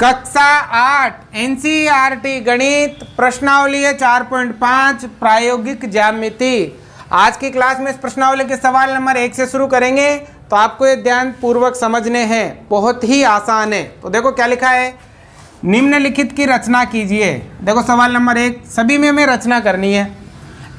कक्षा 8 एनसीईआरटी गणित प्रश्नावली 4.5 प्रायोगिक ज्यामिति। आज की क्लास में इस प्रश्नावली के सवाल नंबर 1 से शुरू करेंगे, तो आपको ये ध्यान पूर्वक समझने हैं, बहुत ही आसान है। तो देखो क्या लिखा है, निम्नलिखित की रचना कीजिए। देखो सवाल नंबर 1, सभी में हमें रचना करनी है।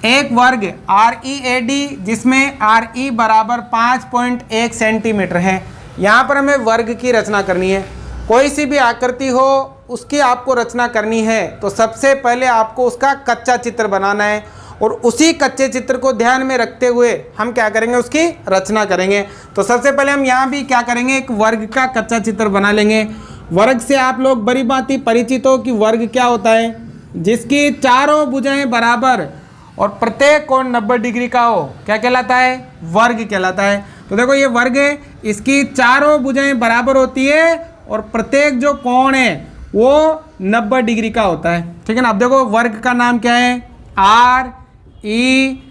एक वर्ग READ जिसमें RE बराबर 5.1 सेंटीमीटर है, यहाँ पर हमें वर्ग की रचना करनी है। कोई सी भी आकृति हो उसकी आपको रचना करनी है, तो सबसे पहले आपको उसका कच्चा चित्र बनाना है और उसी कच्चे चित्र को ध्यान में रखते हुए हम क्या करेंगे, उसकी रचना करेंगे। तो सबसे पहले हम यहाँ भी क्या करेंगे, एक वर्ग का कच्चा चित्र बना लेंगे। वर्ग से आप लोग बड़ी बात ही परिचित हो कि वर्ग क्या होता है, जिसकी चारों भुजाएं बराबर और प्रत्येक कोण 90 डिग्री का हो, क्या कहलाता है, वर्ग कहलाता है। तो देखो ये वर्ग है, इसकी चारों भुजाएं बराबर होती है और प्रत्येक जो कोण है वो 90 डिग्री का होता है, ठीक है ना। अब देखो वर्ग का नाम क्या है, READ।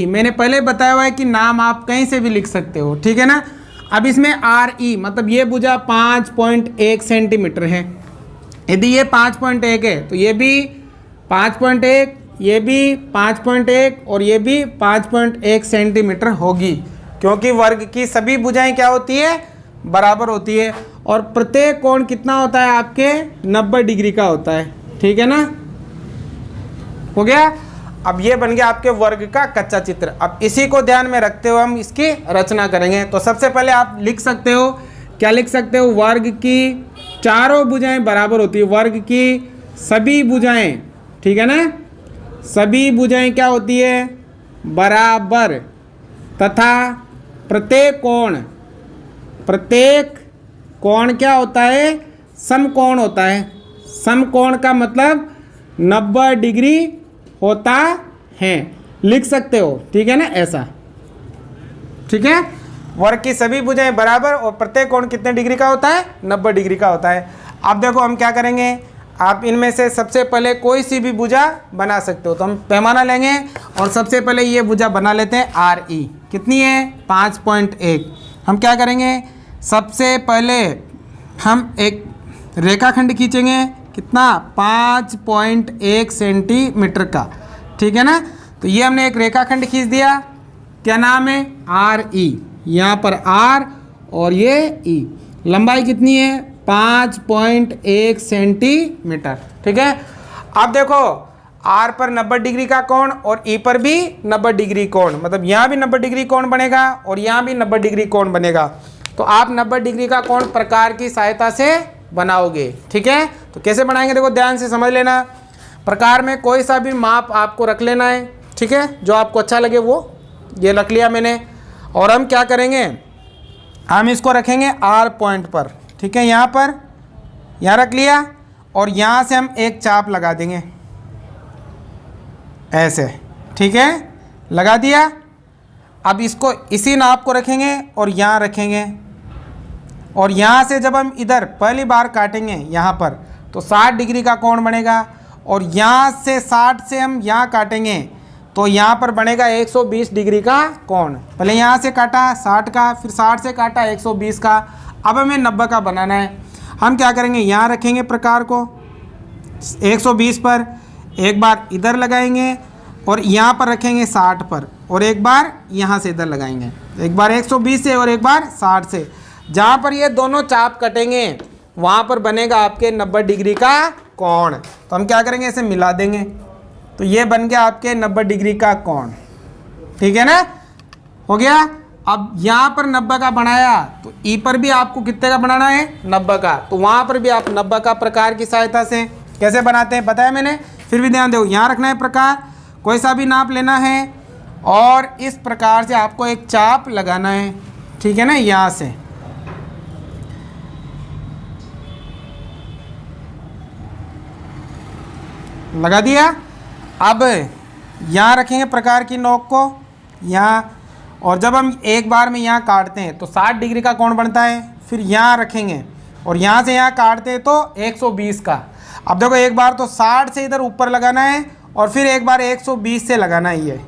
मैंने पहले बताया हुआ है कि नाम आप कहीं से भी लिख सकते हो, ठीक है ना। अब इसमें RE मतलब ये भुजा 5.1 सेंटीमीटर है। यदि ये 5.1 है तो ये भी 5.1, ये भी 5.1 और ये भी 5.1 सेंटीमीटर होगी, क्योंकि वर्ग की सभी भुजाएं क्या होती है, बराबर होती है। और प्रत्येक कोण कितना होता है, आपके 90 डिग्री का होता है, ठीक है ना। हो गया। अब ये बन गया आपके वर्ग का कच्चा चित्र। अब इसी को ध्यान में रखते हुए हम इसकी रचना करेंगे। तो सबसे पहले आप लिख सकते हो, क्या लिख सकते हो, वर्ग की चारों भुजाएं बराबर होती है। वर्ग की सभी भुजाएं, ठीक है ना, सभी भुजाएं क्या होती है, बराबर, तथा प्रत्येक कोण क्या होता है, समकोण होता है। समकोण का मतलब 90 डिग्री होता है, लिख सकते हो, ठीक है ना, ऐसा, ठीक है। वर्ग की सभी भुजाएं बराबर और प्रत्येक कोण कितने डिग्री का होता है, 90 डिग्री का होता है। अब देखो हम क्या करेंगे, आप इनमें से सबसे पहले कोई सी भी भुजा बना सकते हो। तो हम पैमाना लेंगे और सबसे पहले ये भुजा बना लेते हैं। RE कितनी है, 5.1। हम क्या करेंगे, सबसे पहले हम एक रेखाखंड खींचेंगे, कितना, 5.1 सेंटीमीटर का, ठीक है ना। तो ये हमने एक रेखाखंड खींच दिया, क्या नाम है, RE। यहाँ पर R और ये E, लंबाई कितनी है, 5.1 सेंटीमीटर, ठीक है। अब देखो R पर 90 डिग्री का कोण और E पर भी 90 डिग्री कोण, मतलब यहाँ भी 90 डिग्री कोण बनेगा और यहाँ भी 90 डिग्री कोण बनेगा। तो आप 90 डिग्री का कोण प्रकार की सहायता से बनाओगे, ठीक है। तो कैसे बनाएंगे, देखो ध्यान से समझ लेना। प्रकार में कोई सा भी माप आपको रख लेना है, ठीक है, जो आपको अच्छा लगे वो, ये रख लिया मैंने। और हम क्या करेंगे, हम इसको रखेंगे R पॉइंट पर, ठीक है, यहाँ पर, यहाँ रख लिया और यहाँ से हम एक चाप लगा देंगे ऐसे, ठीक है, लगा दिया। अब इसको इसी नाप को रखेंगे और यहाँ रखेंगे और यहाँ से जब हम इधर पहली बार काटेंगे यहाँ पर, तो 60 डिग्री का कोण बनेगा और यहाँ से 60 से हम यहाँ काटेंगे तो यहाँ पर बनेगा 120 डिग्री का कोण। पहले यहाँ से काटा 60 का, फिर 60 से काटा 120 का, अब हमें 90 का बनाना है। हम क्या करेंगे, यहाँ रखेंगे प्रकार को 120 पर, एक बार इधर लगाएंगे और यहाँ पर रखेंगे 60 पर, और एक बार यहाँ से इधर लगाएंगे, एक बार 120 से और एक बार 60 से। जहाँ पर ये दोनों चाप कटेंगे वहाँ पर बनेगा आपके 90 डिग्री का कोण। तो हम क्या करेंगे, इसे मिला देंगे, तो ये बन गया आपके 90 डिग्री का कोण, ठीक है ना, हो गया। अब यहाँ पर 90 का बनाया तो E पर भी आपको कितने का बनाना है, 90 का। तो वहाँ पर भी आप 90 का प्रकार की सहायता से कैसे बनाते हैं बताया मैंने, फिर भी ध्यान दो, यहाँ रखना है प्रकार, कोई सा भी नाप लेना है और इस प्रकार से आपको एक चाप लगाना है, ठीक है ना, यहाँ से लगा दिया। अब यहाँ रखेंगे प्रकार की नोक को यहाँ, और जब हम एक बार में यहाँ काटते हैं तो 60 डिग्री का कोण बनता है। फिर यहाँ रखेंगे और यहाँ से यहाँ काटते हैं तो 120 का। अब देखो एक बार तो 60 से इधर ऊपर लगाना है और फिर एक बार 120 से लगाना ही है,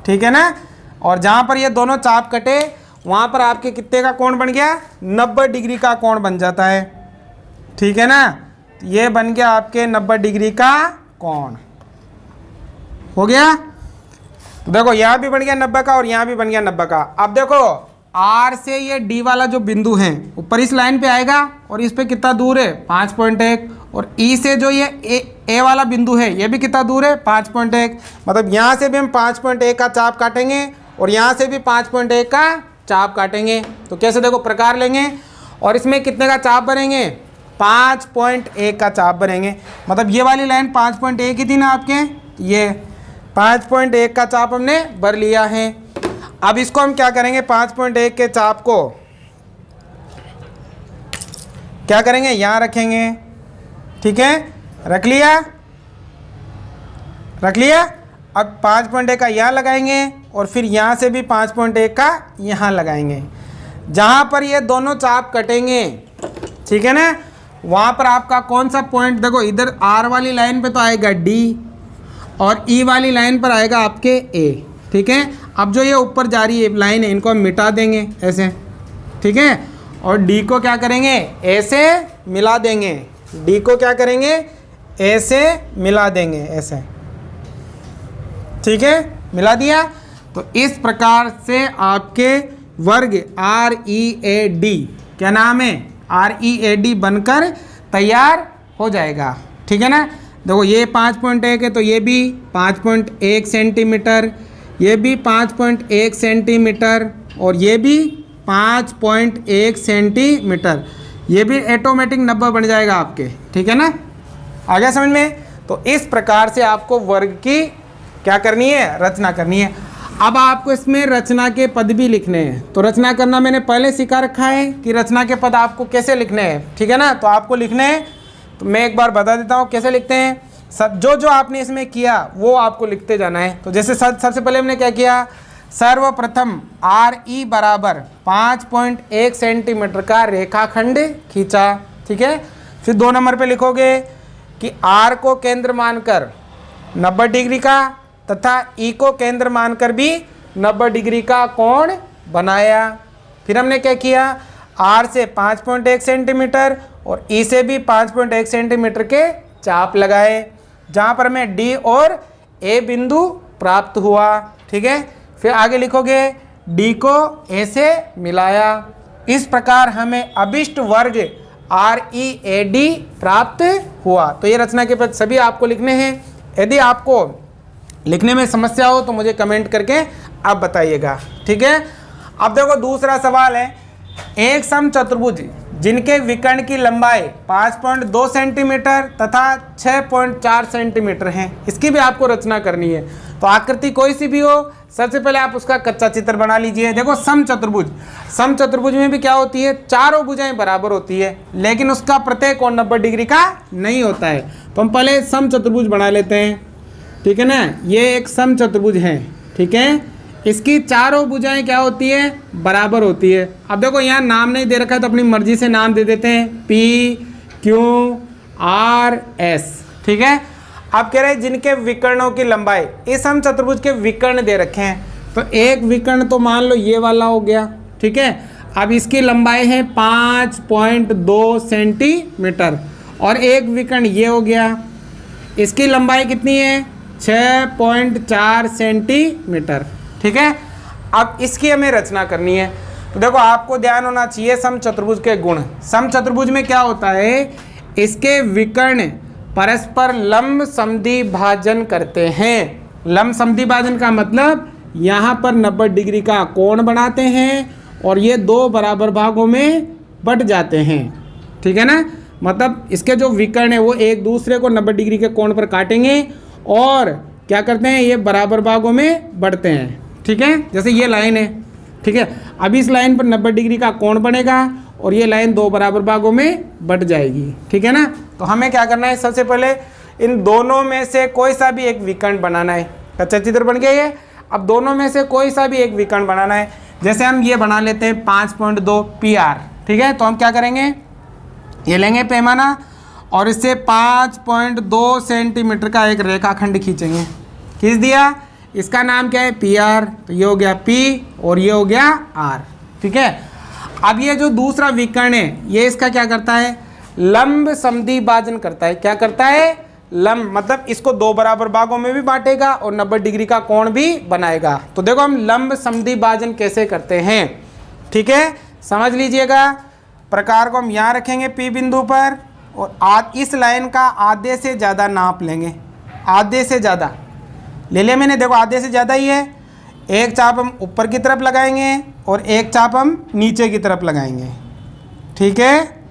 ठीक है ना। और जहाँ पर ये दोनों चाप कटे वहाँ पर आपके कितने का कोण बन गया, 90 डिग्री का कोण बन जाता है। ठीक है ना। ये बन गया आपके 90 डिग्री का कोण, हो गया। तो देखो यहाँ भी बन गया 90 का और यहाँ भी बन गया 90 का। अब देखो आर से ये डी वाला जो बिंदु है ऊपर इस लाइन पे आएगा और इस पे कितना दूर है 5.1, और ई से जो ये ए वाला बिंदु है ये भी कितना दूर है 5.1। मतलब यहाँ से भी हम 5.1 का चाप काटेंगे और यहाँ से भी 5.1 का चाप काटेंगे। तो कैसे देखो प्रकार लेंगे और इसमें कितने का चाप बनेंगे 5.1 का चाप बनेंगे। मतलब ये वाली लाइन 5.1 ही थी ना आपके, ये 5.1 का चाप हमने भर लिया है। अब इसको हम क्या करेंगे 5.1 के चाप को क्या करेंगे यहाँ रखेंगे, ठीक है, रख लिया, रख लिया। अब 5.1 का यहाँ लगाएंगे और फिर यहाँ से भी 5.1 का यहाँ लगाएंगे। जहाँ पर ये दोनों चाप कटेंगे, ठीक है ना, वहाँ पर आपका कौन सा पॉइंट, देखो इधर आर वाली लाइन पे तो आएगा डी और ई वाली लाइन पर आएगा आपके ए, ठीक है। अब जो ये ऊपर जा रही है लाइन है इनको हम मिटा देंगे ऐसे, ठीक है, और डी को क्या करेंगे ऐसे मिला देंगे, डी को क्या करेंगे ऐसे मिला देंगे ऐसे, ठीक है, मिला दिया। तो इस प्रकार से आपके वर्ग आर ई ए डी, क्या नाम है आर ई ए डी बनकर तैयार हो जाएगा, ठीक है ना। देखो ये 5.1 है तो ये भी 5.1 सेंटीमीटर, ये भी 5.1 सेंटीमीटर और ये भी 5.1 सेंटीमीटर, ये भी ऑटोमेटिक 90 बन जाएगा आपके, ठीक है ना। आ गया समझ में। तो इस प्रकार से आपको वर्ग की क्या करनी है रचना करनी है। अब आपको इसमें रचना के पद भी लिखने हैं। तो रचना करना मैंने पहले सिखा रखा है कि रचना के पद आपको कैसे लिखने हैं, ठीक है ना। तो आपको लिखने हैं तो मैं एक बार बता देता हूँ कैसे लिखते हैं। सब जो जो आपने इसमें किया वो आपको लिखते जाना है। तो जैसे सबसे पहले हमने क्या किया, सर्वप्रथम आर ई बराबर 5.1 सेंटीमीटर का रेखाखंड खींचा, ठीक है। फिर 2 नंबर पे लिखोगे कि आर को केंद्र मानकर 90 डिग्री का तथा ई को केंद्र मानकर भी 90 डिग्री का कोण बनाया। फिर हमने क्या किया, आर से 5.1 सेंटीमीटर और ई से भी 5.1 सेंटीमीटर के चाप लगाए, जहाँ पर हमें डी और ए बिंदु प्राप्त हुआ, ठीक है। फिर आगे लिखोगे डी को ए से मिलाया। इस प्रकार हमें अभिष्ट वर्ग आर ई ए डी प्राप्त हुआ। तो ये रचना के पद सभी आपको लिखने हैं। यदि आपको लिखने में समस्या हो तो मुझे कमेंट करके आप बताइएगा, ठीक है। अब देखो दूसरा सवाल है, एक समचतुर्भुज जिनके विकर्ण की लंबाई 5.2 सेंटीमीटर तथा 6.4 सेंटीमीटर है, इसकी भी आपको रचना करनी है। तो आकृति कोई सी भी हो, सबसे पहले आप उसका कच्चा चित्र बना लीजिए। देखो समचतुर्भुज, समचतुर्भुज में भी क्या होती है, चारों भुजाएं बराबर होती है, लेकिन उसका प्रत्येक कोण 90 डिग्री का नहीं होता है। तो हम पहले समचतुर्भुज बना लेते हैं, ठीक है ना। ये एक समचतुर्भुज है, ठीक है। इसकी चारों भुजाएं क्या होती है, बराबर होती है। अब देखो यहाँ नाम नहीं दे रखा है तो अपनी मर्जी से नाम दे देते हैं, पी क्यू आर एस, ठीक है। अब कह रहे हैं जिनके विकर्णों की लंबाई, इस समचतुर्भुज के विकर्ण दे रखे हैं। तो एक विकर्ण तो मान लो ये वाला हो गया, ठीक है। अब इसकी लंबाई है 5.2 सेंटीमीटर और एक विकर्ण ये हो गया, इसकी लंबाई कितनी है 6.4 सेंटीमीटर, ठीक है। अब इसकी हमें रचना करनी है। तो देखो आपको ध्यान होना चाहिए समचतुर्भुज के गुण। समचतुर्भुज में क्या होता है, इसके विकर्ण परस्पर लंब समद्वि भाजन करते हैं। लंब समद्वि भाजन का मतलब यहाँ पर 90 डिग्री का कोण बनाते हैं और ये 2 बराबर भागों में बट जाते हैं, ठीक है ना। मतलब इसके जो विकर्ण है वो एक दूसरे को 90 डिग्री के कोण पर काटेंगे और क्या करते हैं, ये बराबर भागों में बढ़ते हैं, ठीक है। जैसे ये लाइन है, ठीक है। अब इस लाइन पर 90 डिग्री का कोण बनेगा और ये लाइन 2 बराबर भागों में बढ़ जाएगी, ठीक है ना। तो हमें क्या करना है, सबसे पहले इन दोनों में से कोई सा भी एक विकर्ण बनाना है। कच्चा चित्र बन गया ये। अब दोनों में से कोई सा भी एक विकर्ण बनाना है। जैसे हम ये बना लेते हैं 5.2 PR, ठीक है। तो हम क्या करेंगे, ये लेंगे पैमाना और इससे 5.2 सेंटीमीटर का एक रेखाखंड खींचेंगे। खींच दिया, इसका नाम क्या है PR, तो ये हो गया P और ये हो गया R, ठीक है। अब ये जो दूसरा विकर्ण है ये इसका क्या करता है, लंब समद्वि भाजन करता है। क्या करता है? लंब, मतलब इसको दो बराबर भागों में भी बांटेगा और 90 डिग्री का कोण भी बनाएगा। तो देखो हम लंब समद्वि भाजन कैसे करते हैं, ठीक है, समझ लीजिएगा। प्रकार को हम यहाँ रखेंगे P बिंदु पर और इस लाइन का आधे से ज़्यादा नाप लेंगे, आधे से ज़्यादा ले लिया मैंने, देखो आधे से ज़्यादा ही है। एक चाप हम ऊपर की तरफ लगाएंगे और एक चाप हम नीचे की तरफ लगाएंगे, ठीक है।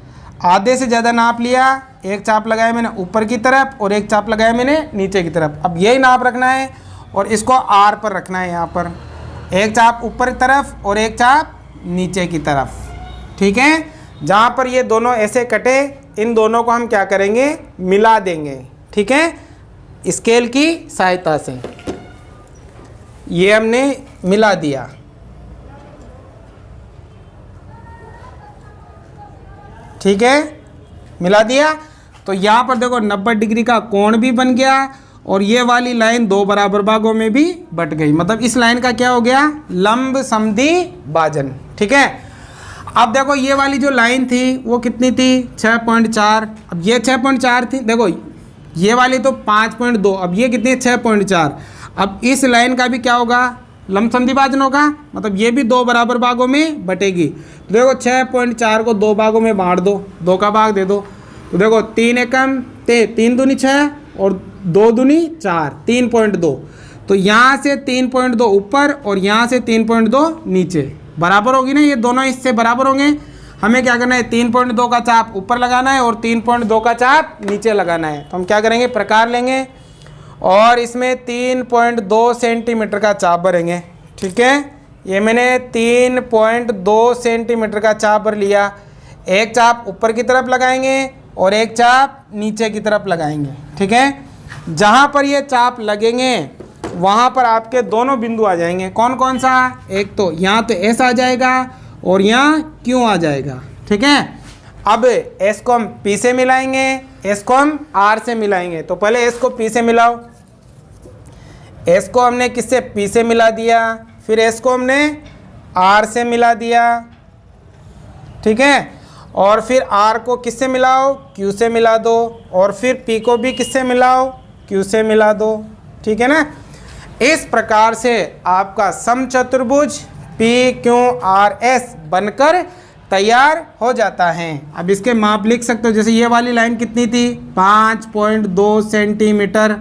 आधे से ज़्यादा नाप लिया, एक चाप लगाया मैंने ऊपर की तरफ और एक चाप लगाया मैंने नीचे की तरफ। अब यही नाप रखना है और इसको R पर रखना है, यहाँ पर एक चाप ऊपर की तरफ और एक चाप नीचे की तरफ, ठीक है। जहाँ पर ये दोनों ऐसे कटे, इन दोनों को हम क्या करेंगे? मिला देंगे, ठीक है, स्केल की सहायता से। ये हमने मिला दिया, ठीक है, मिला दिया। तो यहाँ पर देखो 90 डिग्री का कोण भी बन गया और ये वाली लाइन दो बराबर भागों में भी बट गई, मतलब इस लाइन का क्या हो गया? लंब समद्वि भाजन, ठीक है। अब देखो ये वाली जो लाइन थी वो कितनी थी? 6.4। अब ये 6.4 थी, देखो ये वाली तो 5.2, अब ये कितनी? 6.4। अब इस लाइन का भी क्या होगा? लंब समद्वि भाजन होगा, मतलब ये भी दो बराबर भागों में बटेगी। तो देखो 6.4 को दो भागों में बांट दो, दो का भाग दे दो। तो देखो 3 एकम 3 दूनी 6 और 2 दूनी 4, 3.2। तो यहाँ से 3.2 ऊपर और यहाँ से 3.2 नीचे, बराबर होगी ना, ये दोनों इससे बराबर होंगे। हमें क्या करना है? 3.2 का चाप ऊपर लगाना है और 3.2 का चाप नीचे लगाना है। तो हम क्या करेंगे? प्रकार लेंगे और इसमें 3.2 सेंटीमीटर का चाप भरेंगे, ठीक है। ये मैंने 3.2 सेंटीमीटर का चाप भर लिया। एक चाप ऊपर की तरफ लगाएंगे और एक चाप नीचे की तरफ लगाएंगे, ठीक है। जहाँ पर ये चाप लगेंगे वहाँ पर आपके दोनों बिंदु आ जाएंगे। कौन कौन सा? एक तो यहाँ तो S आ जाएगा और यहाँ Q आ जाएगा, ठीक है। अब S को हम P से मिलाएंगे, S को हम R से मिलाएंगे। तो पहले S को P से मिलाओ, S को हमने किससे? P से मिला दिया, फिर S को हमने R से मिला दिया, ठीक है। और फिर R को किससे मिलाओ? Q से मिला दो और फिर P को भी किससे मिलाओ? Q से मिला दो, ठीक है ना। इस प्रकार से आपका समचतुर्भुज PQRS बनकर तैयार हो जाता है। अब इसके माप लिख सकते हो, जैसे ये वाली लाइन कितनी थी? 5.2 सेंटीमीटर,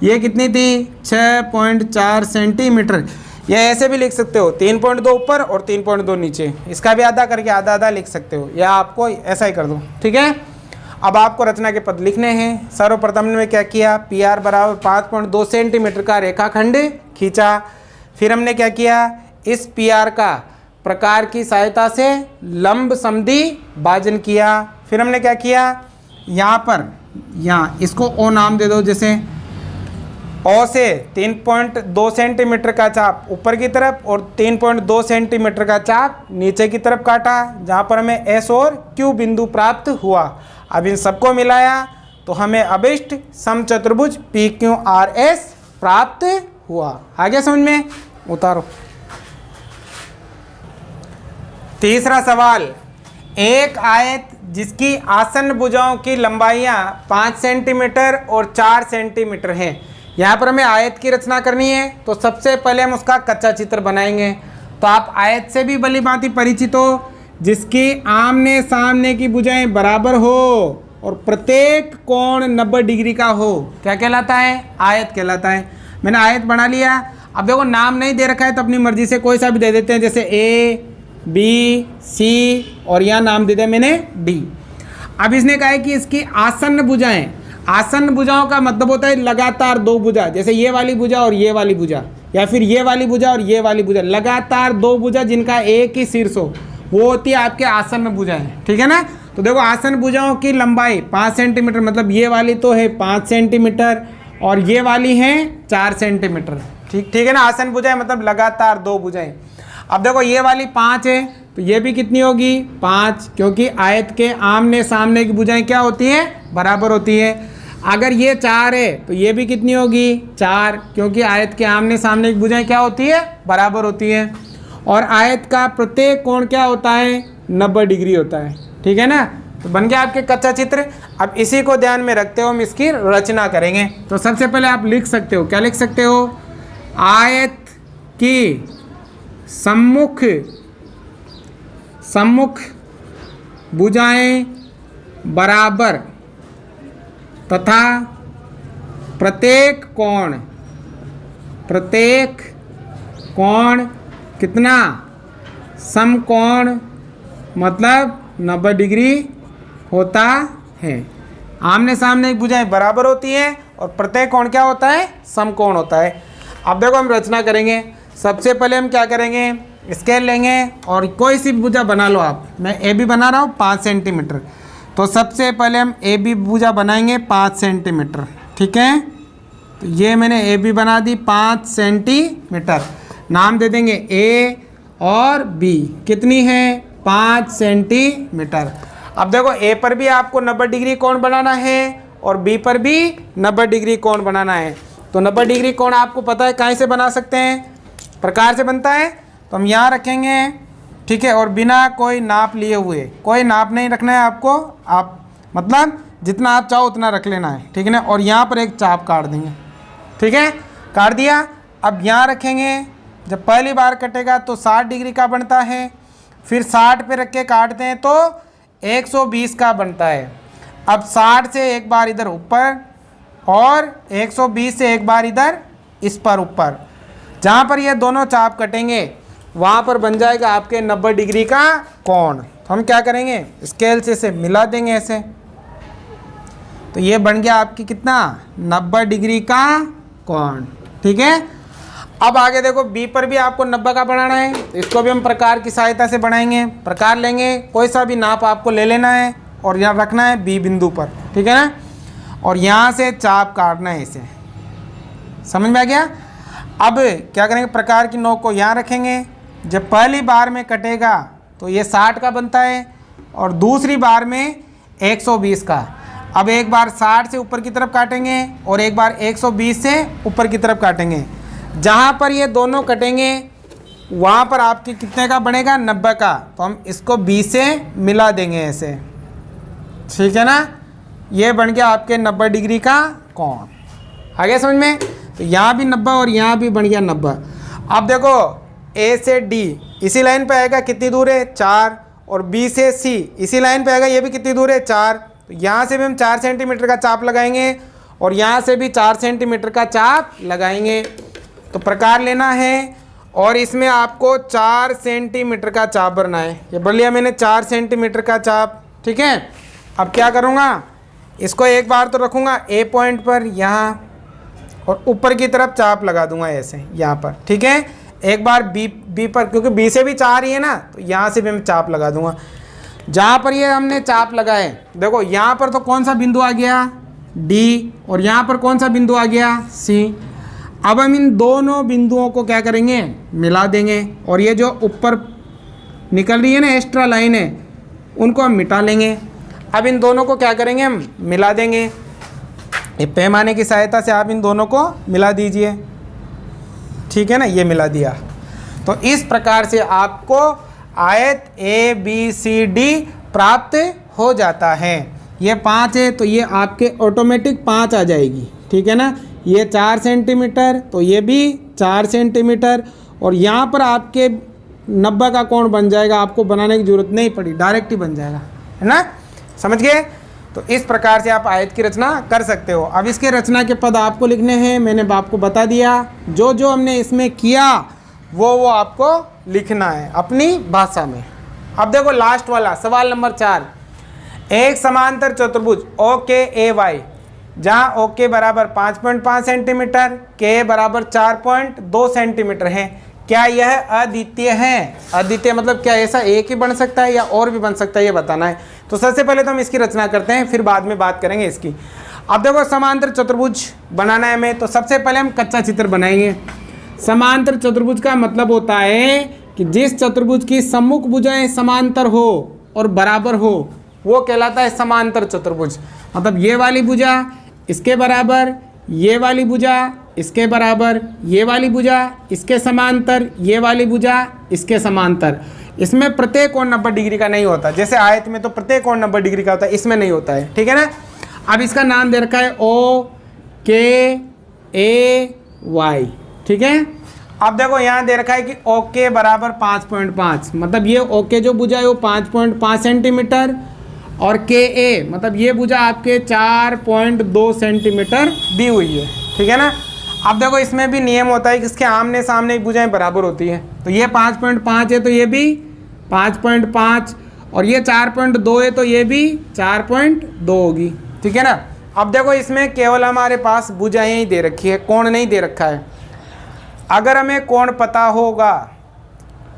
ये कितनी थी? 6.4 सेंटीमीटर। या ऐसे भी लिख सकते हो, 3.2 ऊपर और 3.2 नीचे, इसका भी आधा करके आधा आधा लिख सकते हो, या आपको ऐसा ही कर दो, ठीक है। अब आपको रचना के पद लिखने हैं। सर्वप्रथम ने क्या किया? PR बराबर 5.2 सेंटीमीटर का रेखाखंड खींचा। फिर हमने क्या किया? इस PR का प्रकार की सहायता से लंब समद्वि भाजन किया। फिर हमने क्या किया? यहाँ पर, यहाँ इसको O नाम दे दो, जैसे O से 3.2 सेंटीमीटर का चाप ऊपर की तरफ और 3.2 सेंटीमीटर का चाप नीचे की तरफ काटा, जहाँ पर हमें S और Q बिंदु प्राप्त हुआ। अब इन सबको मिलाया तो हमें अभिष्ट समचतुर्भुज PQRS प्राप्त हुआ। आगे समझ में? उतारो। तीसरा सवाल, एक आयत जिसकी आसन्न भुजाओं की लंबाइयाँ 5 सेंटीमीटर और 4 सेंटीमीटर हैं। यहाँ पर हमें आयत की रचना करनी है, तो सबसे पहले हम उसका कच्चा चित्र बनाएंगे। तो आप आयत से भी भली भांति परिचित हो, जिसकी आमने सामने की भुजाएं बराबर हो और प्रत्येक कोण 90 डिग्री का हो। क्या कहलाता है? आयत कहलाता है। मैंने आयत बना लिया। अब देखो नाम नहीं दे रखा है तो अपनी मर्जी से कोई सा भी दे देते हैं, जैसे A, B, C और यहाँ नाम दे दिया मैंने D। अब इसने कहा है कि इसकी आसन्न भुजाएं, आसन्न भुजाओं का मतलब होता है लगातार दो भुजा, जैसे ये वाली भुजा और ये वाली भुजा, या फिर ये वाली भुजा और ये वाली भुजा, लगातार दो भुजा जिनका एक ही शीर्ष हो, वो होती है आपके आसन्न भुजाएं, ठीक है ना। तो देखो आसन्न भुजाओं की लंबाई 5 सेंटीमीटर, मतलब ये वाली तो है 5 सेंटीमीटर और ये वाली है 4 सेंटीमीटर, ठीक है ना। आसन्न भुजाएं मतलब लगातार दो भुजाएं। अब देखो ये वाली 5 है तो ये भी कितनी होगी? 5, क्योंकि आयत के आमने सामने की भुजाएं क्या होती है? बराबर होती है। अगर ये 4 है तो ये भी कितनी होगी? 4, क्योंकि आयत के आमने सामने की भुजाएं क्या होती है? बराबर होती है। और आयत का प्रत्येक कोण क्या होता है? 90 डिग्री होता है, ठीक है ना। तो बन गया आपके कच्चा चित्र। अब इसी को ध्यान में रखते हुए हम इसकी रचना करेंगे। तो सबसे पहले आप लिख सकते हो, क्या लिख सकते हो, आयत की सम्मुख भुजाएं बराबर तथा प्रत्येक कोण कितना, समकोण मतलब 90 डिग्री होता है। आमने सामने एक भुजाएं बराबर होती हैं और प्रत्येक कोण क्या होता है, समकोण होता है। अब देखो हम रचना करेंगे। सबसे पहले हम क्या करेंगे, स्केल लेंगे और कोई सी भुजा बना लो आप। मैं ए बी बना रहा हूँ 5 सेंटीमीटर। तो सबसे पहले हम ए बी भुजा बनाएंगे 5 सेंटीमीटर, ठीक है। तो ये मैंने ए बी बना दी 5 सेंटीमीटर। नाम दे देंगे ए और बी, कितनी है, 5 सेंटीमीटर। अब देखो ए पर भी आपको 90 डिग्री कोण बनाना है और बी पर भी 90 डिग्री कोण बनाना है। तो 90 डिग्री कोण आपको पता है कहाँ से बना सकते हैं, प्रकार से बनता है। तो हम यहाँ रखेंगे, ठीक है, और बिना कोई नाप लिए हुए, कोई नाप नहीं रखना है आपको, आप मतलब जितना आप चाहो उतना रख लेना है, ठीक है ना। और यहाँ पर एक चाप काट देंगे, ठीक है, काट दिया। अब यहाँ रखेंगे, जब पहली बार कटेगा तो 60 डिग्री का बनता है, फिर 60 पे रख के काटते हैं तो 120 का बनता है। अब 60 से एक बार इधर ऊपर और 120 से एक बार इधर इस पर ऊपर, जहाँ पर ये दोनों चाप कटेंगे वहाँ पर बन जाएगा आपके 90 डिग्री का कोण। तो हम क्या करेंगे, स्केल से इसे मिला देंगे ऐसे। तो ये बन गया आपकी कितना, 90 डिग्री का कोण, ठीक है। अब आगे देखो बी पर भी आपको 90 का बनाना है, तो इसको भी हम प्रकार की सहायता से बनाएंगे। प्रकार लेंगे, कोई सा भी नाप आपको ले लेना है और यहाँ रखना है बी बिंदु पर, ठीक है ना। और यहाँ से चाप काटना है इसे, समझ में आ गया। अब क्या करेंगे, प्रकार की नोक को यहाँ रखेंगे। जब पहली बार में कटेगा तो ये 60 का बनता है और दूसरी बार में 120 का। अब एक बार 60 से ऊपर की तरफ काटेंगे और एक बार 120 से ऊपर की तरफ काटेंगे। जहाँ पर ये दोनों कटेंगे वहाँ पर आपकी कितने का बनेगा, 90 का। तो हम इसको 20 से मिला देंगे ऐसे, ठीक है ना। ये बन गया आपके 90 डिग्री का कोण। आ गया समझ में। तो यहाँ भी 90 और यहाँ भी बन गया 90। अब देखो ए से डी इसी लाइन पे आएगा, कितनी दूर है, 4। और बी से सी इसी लाइन पे आएगा, ये भी कितनी दूर है, 4। तो यहाँ से भी हम 4 सेंटीमीटर का चाप लगाएंगे और यहाँ से भी 4 सेंटीमीटर का चाप लगाएंगे। तो प्रकार लेना है और इसमें आपको 4 सेंटीमीटर का चाप भरना है। ये भर लिया मैंने 4 सेंटीमीटर का चाप, ठीक है। अब क्या करूँगा, इसको एक बार तो रखूँगा ए पॉइंट पर यहाँ और ऊपर की तरफ चाप लगा दूंगा ऐसे यहाँ पर, ठीक है। एक बार बी पर, क्योंकि बी से भी 4 ही है ना, तो यहाँ से भी मैं चाप लगा दूंगा। जहाँ पर ये हमने चाप लगाए, देखो यहाँ पर तो कौन सा बिंदु आ गया, डी, और यहाँ पर कौन सा बिंदु आ गया, सी। अब हम इन दोनों बिंदुओं को क्या करेंगे, मिला देंगे और ये जो ऊपर निकल रही है ना एक्स्ट्रा लाइन है, उनको हम मिटा लेंगे। अब इन दोनों को क्या करेंगे, हम मिला देंगे। ये पैमाने की सहायता से आप इन दोनों को मिला दीजिए, ठीक है ना। ये मिला दिया तो इस प्रकार से आपको आयत ए बी सी डी प्राप्त हो जाता है। ये 5 है तो ये आपके ऑटोमेटिक 5 आ जाएगी, ठीक है ना। ये 4 सेंटीमीटर तो ये भी 4 सेंटीमीटर और यहाँ पर आपके 90 का कोण बन जाएगा। आपको बनाने की जरूरत नहीं पड़ी, डायरेक्ट ही बन जाएगा, है ना। समझ गए। तो इस प्रकार से आप आयत की रचना कर सकते हो। अब इसके रचना के पद आपको लिखने हैं, मैंने आपको बता दिया। जो जो हमने इसमें किया वो आपको लिखना है अपनी भाषा में। अब देखो लास्ट वाला सवाल नंबर 4, एक समांतर चतुर्भुज ओ के ए वाई, जहाँ ओ के बराबर 5.5 सेंटीमीटर, के बराबर 4.2 सेंटीमीटर है, क्या यह अद्वितीय है। अद्वितीय मतलब क्या, ऐसा एक ही बन सकता है या और भी बन सकता है, ये बताना है। तो सबसे पहले तो हम इसकी रचना करते हैं, फिर बाद में बात करेंगे इसकी। अब देखो समांतर चतुर्भुज बनाना है हमें, तो सबसे पहले हम कच्चा चित्र बनाएंगे। समांतर चतुर्भुज का मतलब होता है कि जिस चतुर्भुज की सम्मुख भुजाएं समांतर हो और बराबर हो वो कहलाता है समांतर चतुर्भुज। मतलब ये वाली भुजा इसके बराबर, ये वाली भुजा इसके बराबर, ये वाली भुजा इसके समांतर, ये वाली भुजा इसके समांतर, इसमें प्रत्येक कोण 90 डिग्री का नहीं होता, जैसे आयत में तो प्रत्येक कोण 90 डिग्री का होता है, इसमें नहीं होता है, ठीक है ना। अब इसका नाम दे रखा है OKAY, ठीक है। अब देखो यहाँ दे रखा है कि OK बराबर 5.5, मतलब ये OK जो भुजा है वो 5.5 सेंटीमीटर, और KA मतलब ये भुजा आपके 4.2 सेंटीमीटर दी हुई है, ठीक है ना। अब देखो इसमें भी नियम होता है कि इसके आमने सामने भुजाएं बराबर होती है, तो ये 5.5 है तो ये भी 5.5, और ये 4.2 है तो ये भी 4.2 होगी, ठीक है ना। अब देखो इसमें केवल हमारे पास भुजाएं ही दे रखी है, कोण नहीं दे रखा है। अगर हमें कोण पता होगा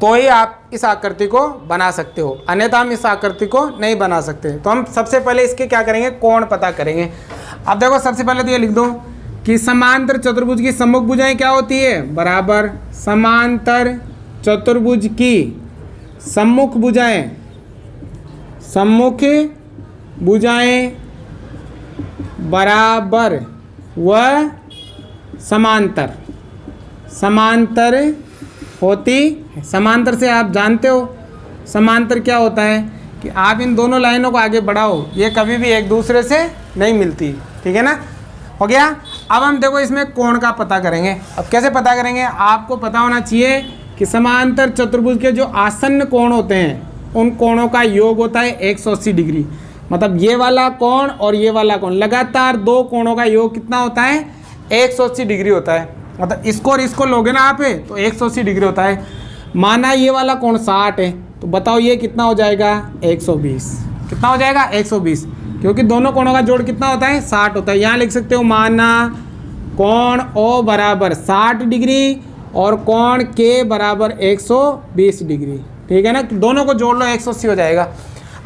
तो ही आप इस आकृति को बना सकते हो, अन्यथा हम इस आकृति को नहीं बना सकते। तो हम सबसे पहले इसके क्या करेंगे, कोण पता करेंगे। अब देखो सबसे पहले तो ये लिख दो कि समांतर चतुर्भुज की सम्मुख भुजाएं क्या होती है, बराबर समांतर चतुर्भुज की सम्मुख भुजाएं, सम्मुख भुजाएं बराबर व समांतर, समांतर होती। समांतर से आप जानते हो समांतर क्या होता है कि आप इन दोनों लाइनों को आगे बढ़ाओ, ये कभी भी एक दूसरे से नहीं मिलती, ठीक है ना। हो गया। अब हम देखो इसमें कोण का पता करेंगे। अब कैसे पता करेंगे, आपको पता होना चाहिए कि समांतर चतुर्भुज के जो आसन्न कोण होते हैं उन कोणों का योग होता है 180 डिग्री। मतलब ये वाला कोण और ये वाला कोण, लगातार दो कोणों का योग कितना होता है, 180 डिग्री होता है। मतलब इसको और इसको लोगे ना आप तो 180 डिग्री होता है। माना ये वाला कोण 60 है, तो बताओ ये कितना हो जाएगा, 120। कितना हो जाएगा, 120, क्योंकि दोनों कोणों का जोड़ कितना होता है, 60 होता है। यहाँ लिख सकते हो माना कोण O बराबर 60 डिग्री और कोण K बराबर 120 डिग्री, ठीक है ना। दोनों को जोड़ लो 180 हो जाएगा।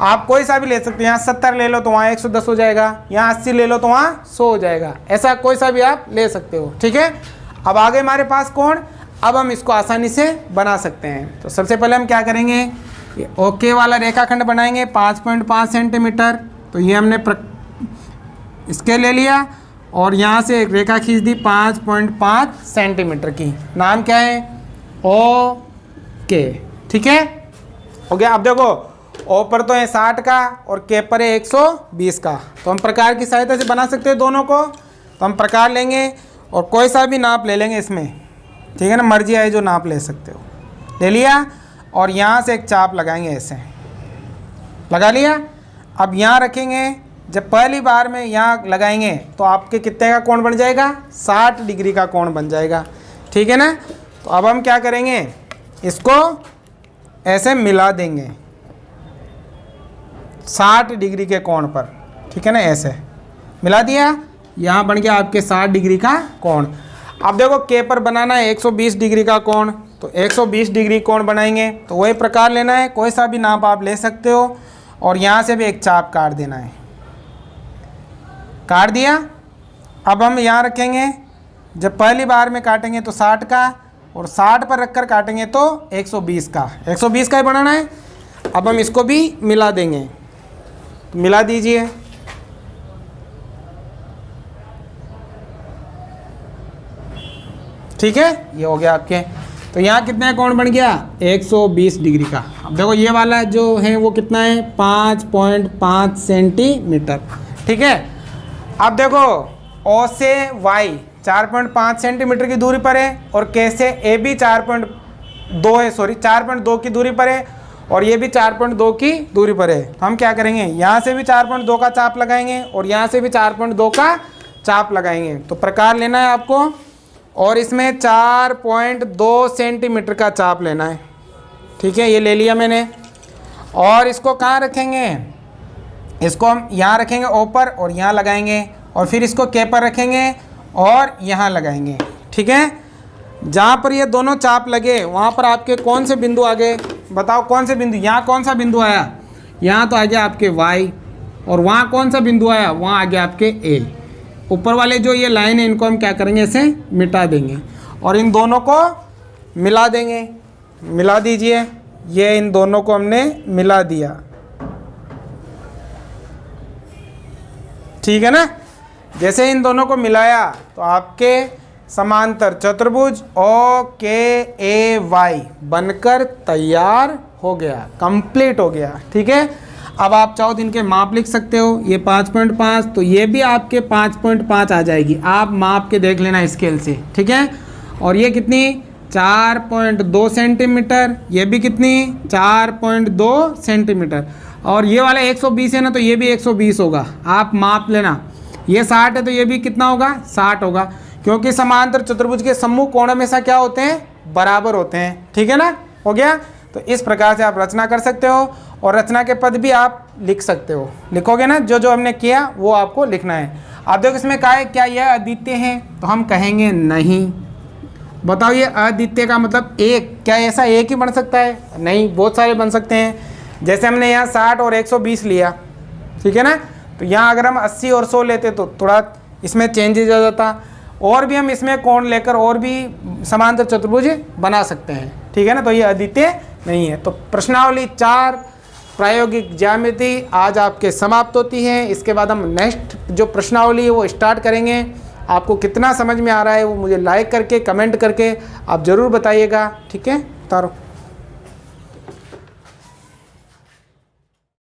आप कोई सा भी ले सकते हो, यहाँ 70 ले लो तो वहाँ 110 हो जाएगा, यहाँ 80 ले लो तो वहाँ 100 हो जाएगा, ऐसा कोई सा भी आप ले सकते हो, ठीक है। अब आगे हमारे पास कोण, अब हम इसको आसानी से बना सकते हैं। तो सबसे पहले हम क्या करेंगे, ये ओके वाला रेखाखंड बनाएंगे 5.5 सेंटीमीटर। तो ये हमने इसके ले लिया और यहाँ से एक रेखा खींच दी 5.5 सेंटीमीटर की, नाम क्या है, ओके, ठीक है, हो गया। अब देखो ओ पर तो है 60 का और के पर है 120 का, तो हम प्रकार की सहायता से बना सकते हैं दोनों को। तो हम प्रकार लेंगे और कोई सा भी नाप ले लेंगे इसमें, ठीक है ना, मर्जी आए जो नाप ले सकते हो, ले लिया। और यहाँ से एक चाप लगाएंगे, ऐसे लगा लिया। अब यहाँ रखेंगे, जब पहली बार में यहाँ लगाएंगे तो आपके कितने का कोण बन जाएगा, 60 डिग्री का कोण बन जाएगा, ठीक है ना। तो अब हम क्या करेंगे, इसको ऐसे मिला देंगे 60 डिग्री के कोण पर, ठीक है ना, ऐसे मिला दिया। यहाँ बन गया आपके 60 डिग्री का कोण। अब देखो के पर बनाना है 120 डिग्री का कोण, तो 120 डिग्री कोण बनाएंगे। तो वही प्रकार लेना है, कोई सा भी नाप आप ले सकते हो। और यहाँ से भी एक चाप काट देना है, काट दिया। अब हम यहाँ रखेंगे, जब पहली बार में काटेंगे तो 60 का, और 60 पर रखकर काटेंगे तो 120 का, 120 का ही बनाना है। अब हम इसको भी मिला देंगे, तो मिला दीजिए, ठीक है, ये हो गया आपके। तो यहाँ कितना कोण बन गया, 120 डिग्री का। अब देखो ये वाला जो है वो कितना है, 5.5 सेंटीमीटर, ठीक है। अब देखो O से Y 4.5 सेंटीमीटर की दूरी पर है और K से A भी 4.2 है, सॉरी 4.2 की दूरी पर है, और ये भी 4.2 की दूरी पर है। तो हम क्या करेंगे, यहाँ से भी 4.2 का चाप लगाएंगे और यहाँ से भी 4.2 का चाप लगाएंगे। तो प्रकार लेना है आपको, और इसमें 4.2 सेंटीमीटर का चाप लेना है, ठीक है, ये ले लिया मैंने। और इसको कहाँ रखेंगे, इसको हम यहाँ रखेंगे O पर और यहाँ लगाएंगे, और फिर इसको K पर रखेंगे और यहाँ लगाएंगे, ठीक है। जहाँ पर ये दोनों चाप लगे वहाँ पर आपके कौन से बिंदु आ गए, बताओ कौन से बिंदु, यहाँ कौन सा बिंदु आया, यहाँ तो आ गया आपके Y, और वहाँ कौन सा बिंदु आया, वहाँ आ गया आपके A। ऊपर वाले जो ये लाइन है इनको हम क्या करेंगे, ऐसे मिटा देंगे और इन दोनों को मिला देंगे। मिला दीजिए, ये इन दोनों को हमने मिला दिया, ठीक है ना। जैसे इन दोनों को मिलाया तो आपके समांतर चतुर्भुज OKAY बनकर तैयार हो गया, कंप्लीट हो गया। ठीक है, अब आप चाहो तो इनके माप लिख सकते हो। ये 5.5 तो ये भी आपके 5.5 आ जाएगी, आप माप के देख लेना स्केल से। ठीक है, और ये कितनी 4.2 सेंटीमीटर, ये भी कितनी 4.2 सेंटीमीटर, और ये वाला 120 है ना, तो ये भी 120 होगा, आप माप लेना। ये 60 है तो ये भी कितना होगा 60 होगा, क्योंकि समांतर चतुर्भुज के सम्मुख कोण हमेशा क्या होते हैं, बराबर होते हैं। ठीक है ना, हो गया। तो इस प्रकार से आप रचना कर सकते हो, और रचना के पद भी आप लिख सकते हो। लिखोगे ना, जो जो हमने किया वो आपको लिखना है। आप देखो इसमें कहा है क्या यह अद्वितीय है, तो हम कहेंगे नहीं। बताओ ये अद्वितीय का मतलब एक, क्या ऐसा एक ही बन सकता है? नहीं, बहुत सारे बन सकते हैं। जैसे हमने यहाँ 60 और 120 लिया, ठीक है ना, तो यहाँ अगर हम 80 और 100 लेते तो थोड़ा इसमें चेंजेस आ जाता, और भी हम इसमें कोण लेकर और भी समांतर चतुर्भुज बना सकते हैं। ठीक है ना, तो ये अद्वितीय नहीं है। तो प्रश्नावली 4 प्रायोगिक ज्यामिति आज आपके समाप्त होती है। इसके बाद हम नेक्स्ट जो प्रश्नावली है वो स्टार्ट करेंगे। आपको कितना समझ में आ रहा है वो मुझे लाइक करके कमेंट करके आप ज़रूर बताइएगा। ठीक है, तारो।